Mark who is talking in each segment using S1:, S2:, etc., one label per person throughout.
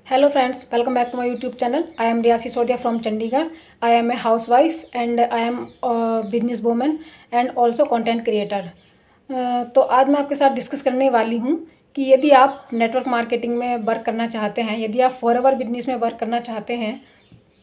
S1: Hello friends, welcome back to my YouTube channel. I am Riya Sisodia from Chandigarh. I am a housewife and I am a business woman and also content creator. तो आज मैं आपके साथ discuss करने वाली हूँ कि यदि आप नेटवर्क मार्केटिंग में वर्क करना चाहते हैं, यदि आप फॉरएवर बिजनेस में वर्क करना चाहते हैं,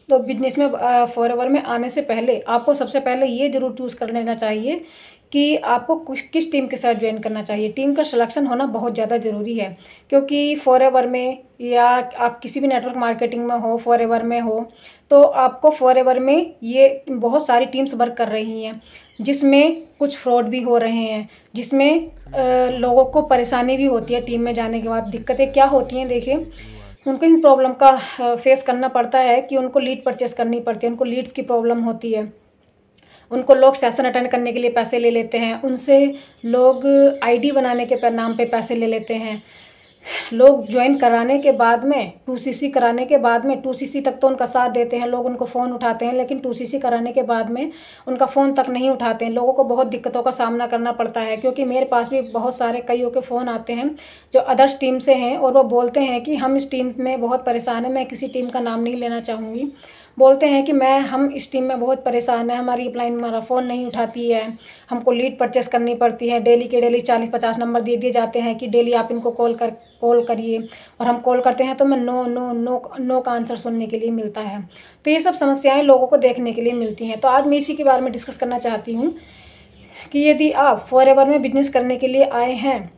S1: तो बिजनेस में फॉरएवर में आने से पहले आपको सबसे पहले ये ज़रूर चूज़ कर लेना चाहिए कि आपको किस टीम के साथ ज्वाइन करना चाहिए। टीम का सिलेक्शन होना बहुत ज़्यादा ज़रूरी है, क्योंकि फॉरएवर में या आप किसी भी नेटवर्क मार्केटिंग में हो, फॉरएवर में हो, तो आपको फॉरएवर में ये बहुत सारी टीम्स वर्क कर रही हैं, जिसमें कुछ फ्रॉड भी हो रहे हैं, जिसमें लोगों को परेशानी भी होती है। टीम में जाने के बाद दिक्कतें क्या होती हैं, देखिए उनको इन प्रॉब्लम का फेस करना पड़ता है कि उनको लीड परचेस करनी पड़ती है, उनको लीड्स की प्रॉब्लम होती है, उनको लोग सेशन अटेंड करने के लिए पैसे ले लेते हैं, उनसे लोग आईडी बनाने के नाम पे पैसे ले लेते हैं, लोग ज्वाइन कराने के बाद में 2CC कराने के बाद में 2CC तक तो उनका साथ देते हैं, लोग उनको फ़ोन उठाते हैं, लेकिन 2CC कराने के बाद में उनका फ़ोन तक नहीं उठाते हैं। लोगों को बहुत दिक्कतों का सामना करना पड़ता है, क्योंकि मेरे पास भी बहुत सारे कईयों के फ़ोन आते हैं जो अदर्स टीम से हैं और वो बोलते हैं कि हम इस टीम में बहुत परेशान हैं। मैं किसी टीम का नाम नहीं लेना चाहूँगी। बोलते हैं कि हम इस टीम में बहुत परेशान हैं, हमारी अपलाइन हमारा फ़ोन नहीं उठाती है, हमको लीड परचेस करनी पड़ती है, डेली के डेली 40-50 नंबर दे दिए जाते हैं कि डेली आप इनको कॉल करिए, और हम कॉल करते हैं तो मैं नो नो नो नो का आंसर सुनने के लिए मिलता है। तो ये सब समस्याएं लोगों को देखने के लिए मिलती हैं। तो आज मैं इसी के बारे में डिस्कस करना चाहती हूँ कि यदि आप फॉरएवर में बिजनेस करने के लिए आए हैं,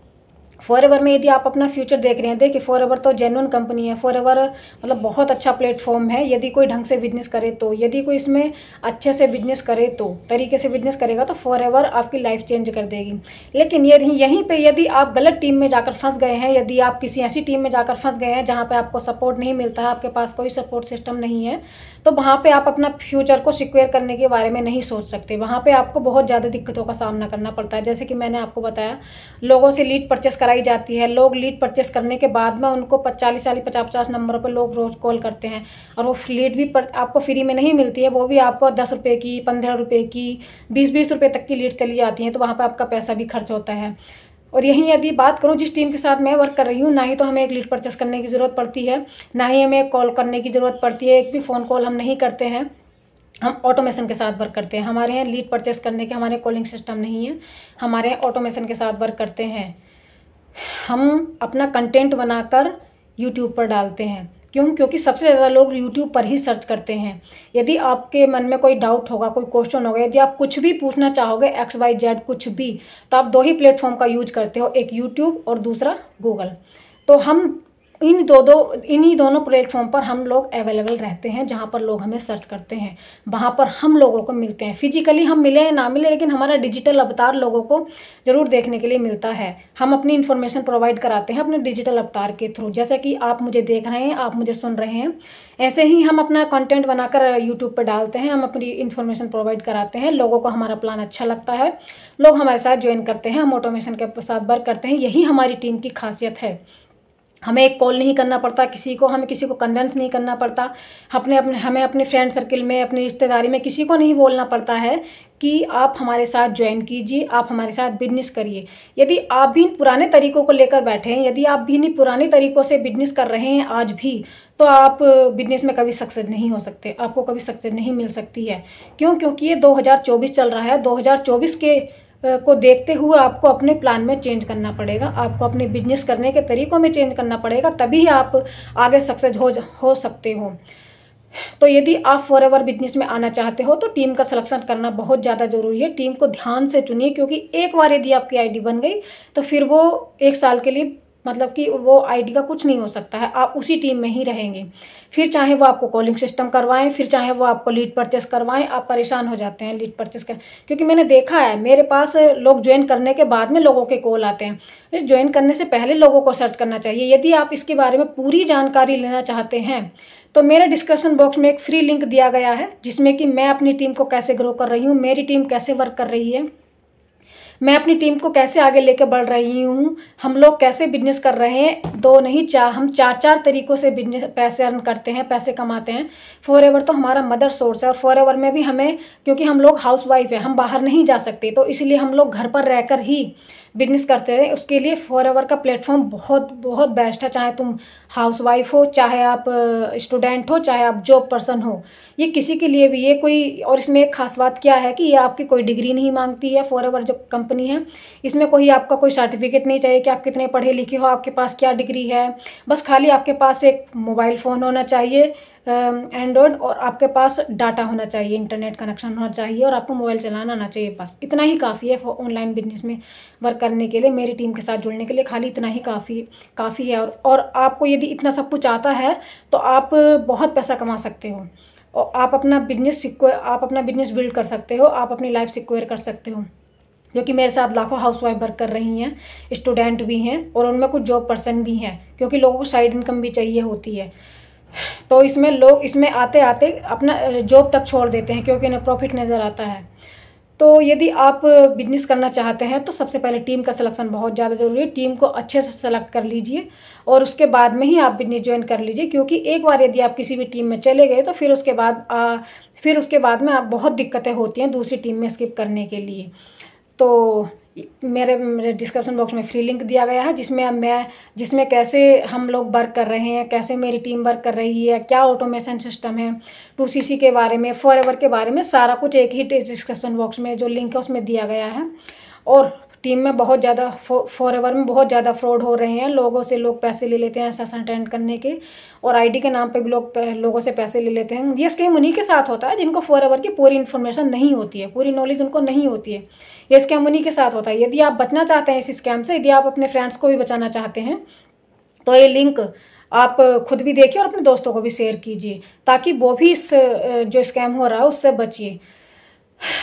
S1: फॉरएवर में यदि आप अपना फ्यूचर देख रहे हैं, देखिए फॉरएवर तो जेन्युइन कंपनी है, फॉरएवर मतलब बहुत अच्छा प्लेटफॉर्म है। यदि कोई ढंग से बिजनेस करे तो, यदि कोई इसमें अच्छे से बिजनेस करे तो, तरीके से बिजनेस करेगा तो फॉरएवर आपकी लाइफ चेंज कर देगी। लेकिन यहीं पे यदि आप गलत टीम में जाकर फंस गए हैं, यदि आप किसी ऐसी टीम में जाकर फंस गए हैं जहाँ पर आपको सपोर्ट नहीं मिलता है, आपके पास कोई सपोर्ट सिस्टम नहीं है, तो वहाँ पर आप अपना फ्यूचर को सिक्योर करने के बारे में नहीं सोच सकते। वहाँ पर आपको बहुत ज़्यादा दिक्कतों का सामना करना पड़ता है। जैसे कि मैंने आपको बताया, लोगों से लीड परचेस कराई जाती है, लोग लीड परचेस करने के बाद में उनको 40-50 नंबरों पर लोग रोज कॉल करते हैं, और वो लीड भी आपको फ्री में नहीं मिलती है, वो भी आपको 10 रुपये की, 15 रुपये की, 20-20 रुपये तक की लीड चली जाती हैं। तो वहाँ पर आपका पैसा भी खर्च होता है। और यहीं यदि बात करूँ जिस टीम के साथ मैं वर्क कर रही हूँ, ना ही तो हमें एक लीड परचेस करने की ज़रूरत पड़ती है, ना ही हमें एक कॉल करने की ज़रूरत पड़ती है। एक भी फ़ोन कॉल हम नहीं करते हैं, हम ऑटोमेशन के साथ वर्क करते हैं। हमारे यहाँ लीड परचेस करने के हमारे कॉलिंग सिस्टम नहीं है, हमारे यहाँ ऑटोमेशन के साथ वर्क करते हैं। हम अपना कंटेंट बनाकर यूट्यूब पर डालते हैं। क्यों? क्योंकि सबसे ज़्यादा लोग यूट्यूब पर ही सर्च करते हैं। यदि आपके मन में कोई डाउट होगा, कोई क्वेश्चन होगा, यदि आप कुछ भी पूछना चाहोगे XYZ कुछ भी, तो आप 2 ही प्लेटफॉर्म का यूज करते हो, एक यूट्यूब और दूसरा गूगल। तो हम इन्हीं दोनों प्लेटफॉर्म पर हम लोग अवेलेबल रहते हैं, जहाँ पर लोग हमें सर्च करते हैं, वहाँ पर हम लोगों को मिलते हैं। फिजिकली हम मिले या ना मिले, लेकिन हमारा डिजिटल अवतार लोगों को ज़रूर देखने के लिए मिलता है। हम अपनी इन्फॉर्मेशन प्रोवाइड कराते हैं अपने डिजिटल अवतार के थ्रू। जैसे कि आप मुझे देख रहे हैं, आप मुझे सुन रहे हैं, ऐसे ही हम अपना कंटेंट बनाकर यूट्यूब पर डालते हैं, हम अपनी इन्फॉर्मेशन प्रोवाइड कराते हैं। लोगों को हमारा प्लान अच्छा लगता है, लोग हमारे साथ ज्वाइन करते हैं, हम ऑटोमेशन के साथ वर्क करते हैं। यही हमारी टीम की खासियत है। हमें एक कॉल नहीं करना पड़ता किसी को, हमें किसी को कन्वेंस नहीं करना पड़ता, हमें अपने फ्रेंड सर्किल में, अपनी रिश्तेदारी में किसी को नहीं बोलना पड़ता है कि आप हमारे साथ ज्वाइन कीजिए, आप हमारे साथ बिजनेस करिए। यदि आप भी पुराने तरीकों को लेकर बैठे हैं, यदि आप भी इन पुराने तरीकों से बिजनेस कर रहे हैं आज भी, तो आप बिजनेस में कभी सक्सेस नहीं हो सकते, आपको कभी सक्सेस नहीं मिल सकती है। क्यों? क्योंकि ये 2024 चल रहा है। 2024 को देखते हुए आपको अपने प्लान में चेंज करना पड़ेगा, आपको अपने बिजनेस करने के तरीकों में चेंज करना पड़ेगा, तभी आप आगे सक्सेस हो सकते हो। तो यदि आप फॉरएवर बिजनेस में आना चाहते हो तो टीम का सिलेक्शन करना बहुत ज़्यादा ज़रूरी है। टीम को ध्यान से चुनिए, क्योंकि एक बार यदि आपकी आईडी बन गई तो फिर वो 1 साल के लिए, मतलब कि वो आईडी का कुछ नहीं हो सकता है, आप उसी टीम में ही रहेंगे। फिर चाहे वो आपको कॉलिंग सिस्टम करवाएं, फिर चाहे वो आपको लीड परचेस करवाएं, आप परेशान हो जाते हैं लीड परचेस कर। क्योंकि मैंने देखा है, मेरे पास लोग ज्वाइन करने के बाद में लोगों के कॉल आते हैं। ज्वाइन करने से पहले लोगों को सर्च करना चाहिए। यदि आप इसके बारे में पूरी जानकारी लेना चाहते हैं तो मेरे डिस्क्रिप्शन बॉक्स में एक फ्री लिंक दिया गया है, जिसमें कि मैं अपनी टीम को कैसे ग्रो कर रही हूँ, मेरी टीम कैसे वर्क कर रही है, मैं अपनी टीम को कैसे आगे लेकर बढ़ रही हूँ, हम लोग कैसे बिजनेस कर रहे हैं। दो नहीं हम चार तरीकों से बिजनेस पैसे अर्न करते हैं, पैसे कमाते हैं। फॉरएवर तो हमारा मदर सोर्स है, और फॉरएवर में भी हमें, क्योंकि हम लोग हाउस वाइफ है, हम बाहर नहीं जा सकते, तो इसलिए हम लोग घर पर रहकर ही बिजनेस करते हैं। उसके लिए फॉरएवर का प्लेटफॉर्म बहुत बहुत बेस्ट है। चाहे तुम हाउस वाइफ हो, चाहे आप स्टूडेंट हो, चाहे आप जॉब पर्सन हो, ये किसी के लिए भी ये कोई। और इसमें एक खास बात क्या है कि ये आपकी कोई डिग्री नहीं मांगती है। फॉरएवर जो कंपनी है, इसमें कोई आपका कोई सर्टिफिकेट नहीं चाहिए कि आप कितने पढ़े लिखे हो, आपके पास क्या डिग्री है। बस खाली आपके पास एक मोबाइल फ़ोन होना चाहिए एंड्रॉयड, और आपके पास डाटा होना चाहिए, इंटरनेट कनेक्शन होना चाहिए, और आपको मोबाइल चलाना आना चाहिए। बस इतना ही काफ़ी है ऑनलाइन बिजनेस में वर्क करने के लिए, मेरी टीम के साथ जुड़ने के लिए खाली इतना ही काफ़ी है। और आपको यदि इतना सब कुछ आता है तो आप बहुत पैसा कमा सकते हो, और आप अपना बिजनेस बिल्ड कर सकते हो, आप अपनी लाइफ सिक्योर कर सकते हो। क्योंकि मेरे साथ लाखों हाउसवाइफ वर्क कर रही हैं, स्टूडेंट भी हैं, और उनमें कुछ जॉब पर्सन भी हैं, क्योंकि लोगों को साइड इनकम भी चाहिए होती है। तो इसमें लोग इसमें आते आते अपना जॉब तक छोड़ देते हैं, क्योंकि इन्हें प्रॉफिट नज़र आता है। तो यदि आप बिजनेस करना चाहते हैं तो सबसे पहले टीम का सिलेक्शन बहुत ज़्यादा ज़रूरी है। टीम को अच्छे से सेलेक्ट कर लीजिए, और उसके बाद में ही आप बिजनेस ज्वाइन कर लीजिए। क्योंकि एक बार यदि आप किसी भी टीम में चले गए तो फिर उसके बाद में आप बहुत दिक्कतें होती हैं दूसरी टीम में स्किप करने के लिए। तो मेरे डिस्क्रिप्शन बॉक्स में फ्री लिंक दिया गया है, जिसमें कैसे हम लोग वर्क कर रहे हैं, कैसे मेरी टीम वर्क कर रही है, क्या ऑटोमेशन सिस्टम है, 2CC के बारे में, फॉरएवर के बारे में, सारा कुछ एक ही डिस्क्रिप्शन बॉक्स में जो लिंक है उसमें दिया गया है। और टीम में बहुत ज़्यादा फॉरएवर में बहुत ज़्यादा फ्रॉड हो रहे हैं। लोगों से लोग पैसे ले लेते हैं सेशन अटेंड करने के, और आईडी के नाम पे भी लोगों से पैसे ले लेते हैं। ये स्कैम उन्हीं के साथ होता है जिनको फॉरएवर की पूरी इन्फॉर्मेशन नहीं होती है, पूरी नॉलेज उनको नहीं होती है। ये स्कैम उन्हीं के साथ होता है। यदि आप बचना चाहते हैं इस स्कैम से, यदि आप अपने फ्रेंड्स को भी बचाना चाहते हैं, तो ये लिंक आप खुद भी देखिए और अपने दोस्तों को भी शेयर कीजिए, ताकि वो भी इस जो स्कैम हो रहा है उससे बचिए।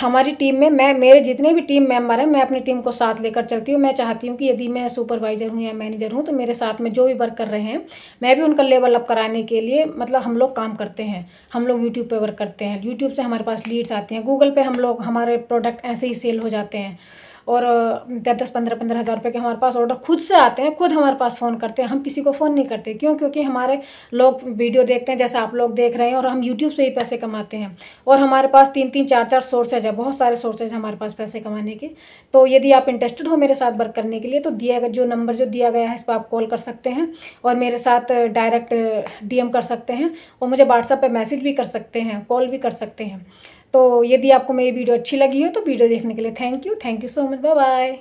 S1: हमारी टीम में मेरे जितने भी टीम मेंबर हैं, मैं अपनी टीम को साथ लेकर चलती हूँ। मैं चाहती हूँ कि यदि मैं सुपरवाइजर हूँ या मैनेजर हूँ, तो मेरे साथ में जो भी वर्क कर रहे हैं, मैं भी उनका लेवल अप कराने के लिए, मतलब हम लोग काम करते हैं। हम लोग यूट्यूब पे वर्क करते हैं, यूट्यूब से हमारे पास लीड्स आते हैं, गूगल पे हमारे प्रोडक्ट ऐसे ही सेल हो जाते हैं, और 10-15 हज़ार रुपये के हमारे पास ऑर्डर खुद से आते हैं, खुद हमारे पास फ़ोन करते हैं। हम किसी को फ़ोन नहीं करते। क्यों? क्योंकि हमारे लोग वीडियो देखते हैं जैसे आप लोग देख रहे हैं, और हम यूट्यूब से ही पैसे कमाते हैं। और हमारे पास 3-3, 4-4 सोर्सेज है, बहुत सारे सोर्सेज हमारे पास पैसे कमाने के। तो यदि आप इंटरेस्टेड हो मेरे साथ वर्क करने के लिए, तो नंबर जो दिया गया है इस पर आप कॉल कर सकते हैं, और मेरे साथ डायरेक्ट DM कर सकते हैं, और मुझे व्हाट्सएप पर मैसेज भी कर सकते हैं, कॉल भी कर सकते हैं। तो यदि आपको मेरी वीडियो अच्छी लगी हो तो वीडियो देखने के लिए thank you so much, bye bye.